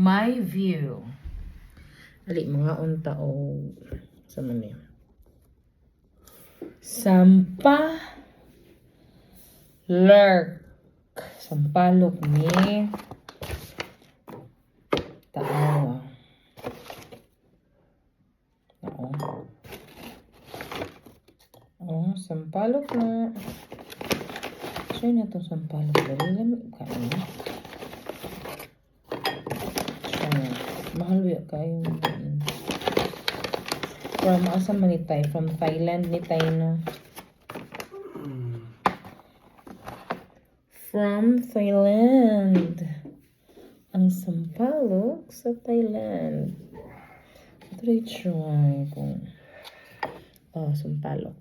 my view. Ali, mga unta o sa mani. Sampalok ni tao. Oh, sampalok na. Sure na itong sampalok. Dali lamig kain. Mahal ya kayo. From asa man ni Tay? From Thailand ni Tay na. From Thailand. Ang sampalok sa Thailand. Try kung sampalok.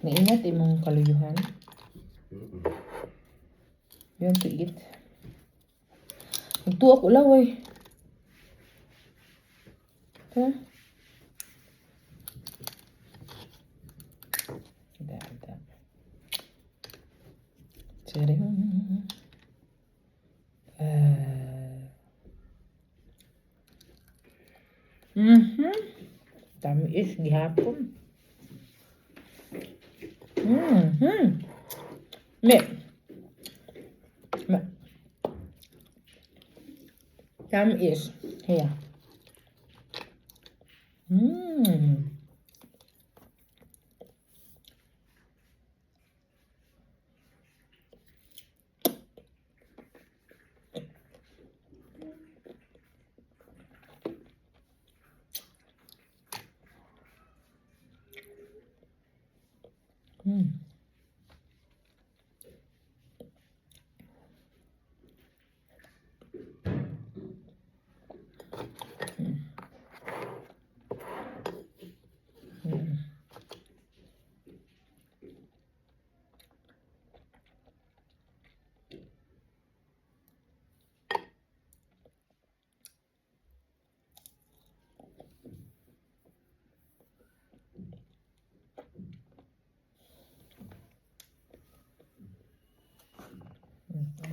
Naingat imong kaluyuhan. You want to eat? Nagtuwa ko lang, wey. Ha? Ada. Cering. Dami is gihapon. Dami is here.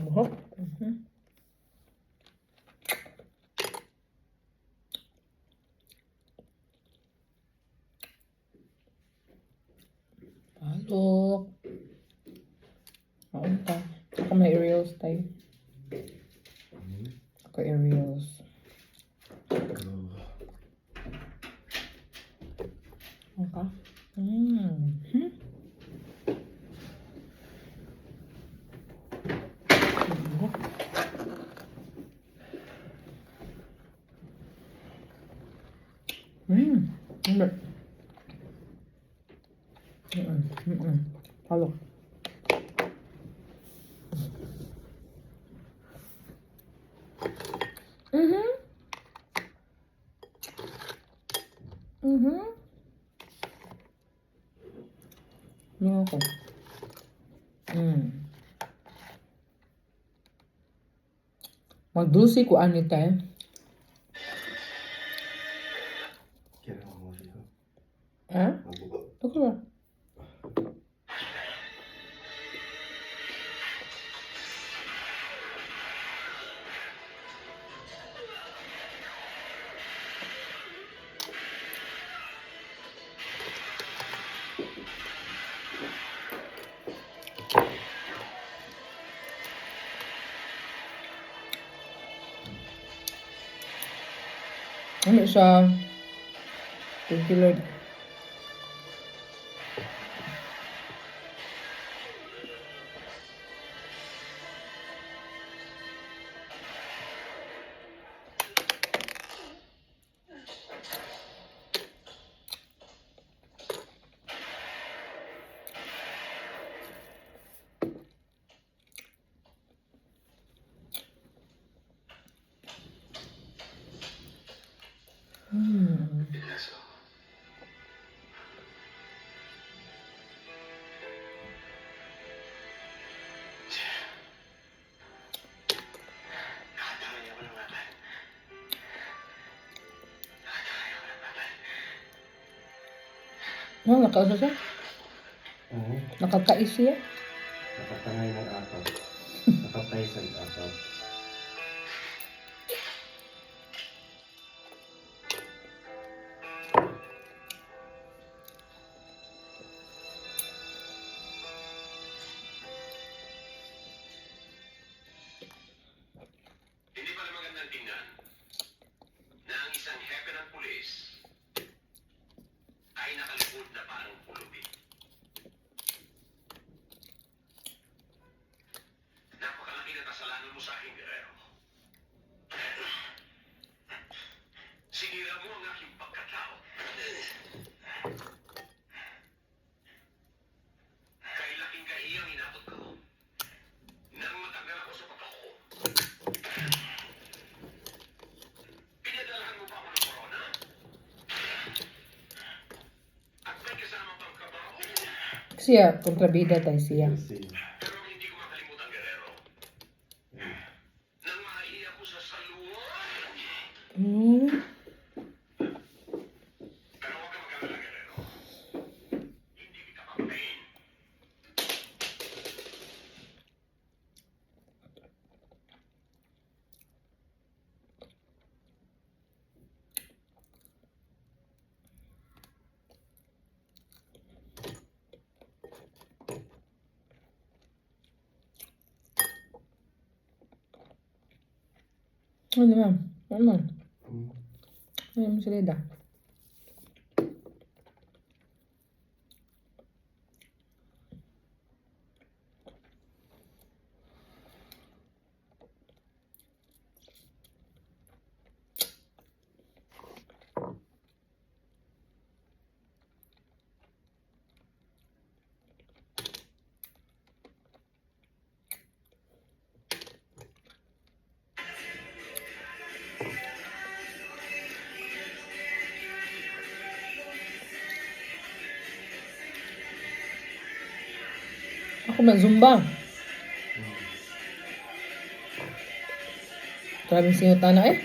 Buhok. Palok. Maunta. Ako may Aerials tayo. Ako Aerials. Okay. Palok. Ano ako? Magdulce ko ani tayo. Ha? Okay ba? Ano siya? Thank you, Lord. No, nakausa siya? Oo. Nakakais siya? Nakatangay ng apat. Nakapay sa apat. Hindi pala magandang tingnan na ang isang hepe ng pulis ay nakalibot na parang pulubi. Napakalaki na kasalanan mo sa akin, Guerrero. Sinira mo ang aking pagkatao. Kay laking kahiyang inabot ko. Nang matanggal ako sa pagkako. Pinadalahan mo pa ako ng corona? At may kasama pang kabaho. Siya, kontrabida tayo siya. Kasi, Pero ang hindi ko makalimutan, Guerrero, nang mahi ako sa saluan. Hmm. Pero huwag ka mag-alala, Guerrero. Hindi kita papatayin. Ano naman? Ano naman? mm, Ano naman si Leda? Ako na Zumba. Grabing singutan na eh.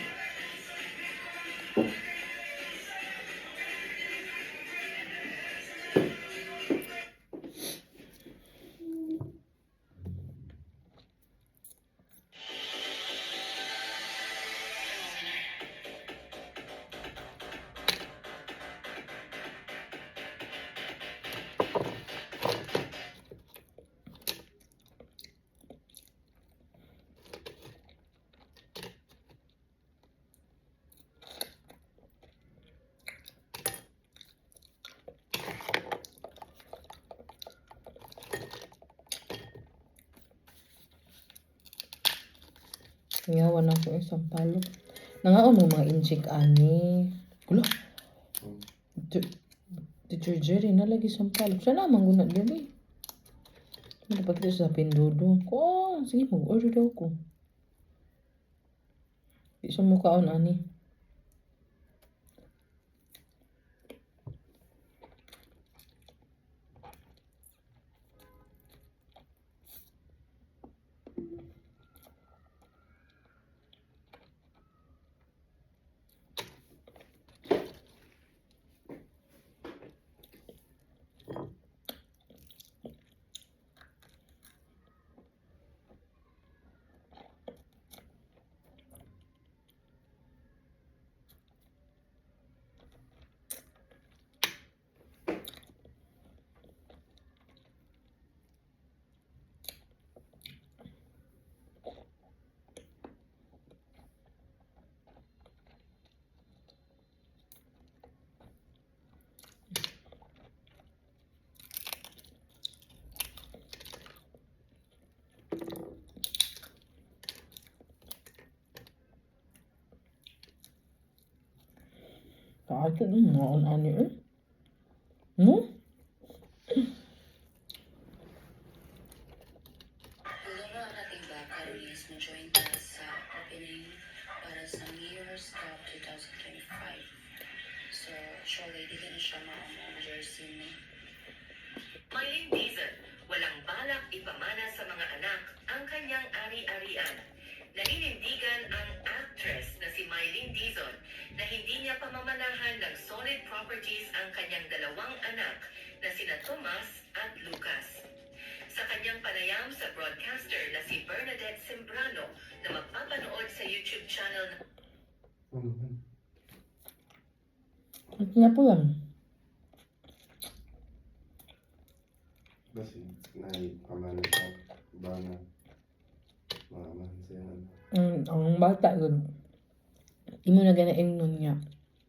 Ngawan ako isang palo. Nangaon mo mga inchik ani. Gulo. Teacher Jerry nalagi isang palo. Sana naman guna diyan eh. Dapat kita sa pindudo. Ko, sige mag-order daw ko. Di sa mukhaon ani. Kaso nung ngaon ani eh. No? Hello mga katimbang, Carolis na join us sa opening para sa Mirror's Cup 2025. So, surely di ka na siya mga jersey ni. Mylene Dizon, walang balak ipamana sa mga anak ang kanyang ari-arian. Naninindigan ang actress na si Mylene Dizon na hindi niya pamamanahan ng solid properties ang kanyang dalawang anak na sina Tomas at Lucas. Sa sa kanyang panayam sa broadcaster na si Bernadette Sembrano na mapapanood sa YouTube channel na Ano man? At tinapulan. Kasi nai-pamana sa bana. Maaman siya. Ang bata yun. Imo na ganaing nun niya.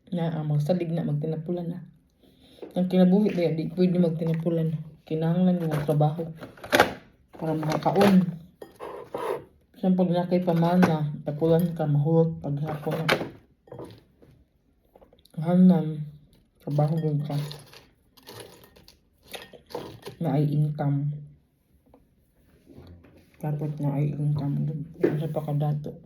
Na magsalig na, magtinapulan na. Ang kinabuhi ba di pwede magtinapulan. Kinahanglan yung magtrabaho. Para makakaon. Siyang pag nakay pamana, tapulan ka, mahulot paghapon na. Hanan, trabaho din ka. Na ay income. Dapat na ay income. Doon sa pakadato.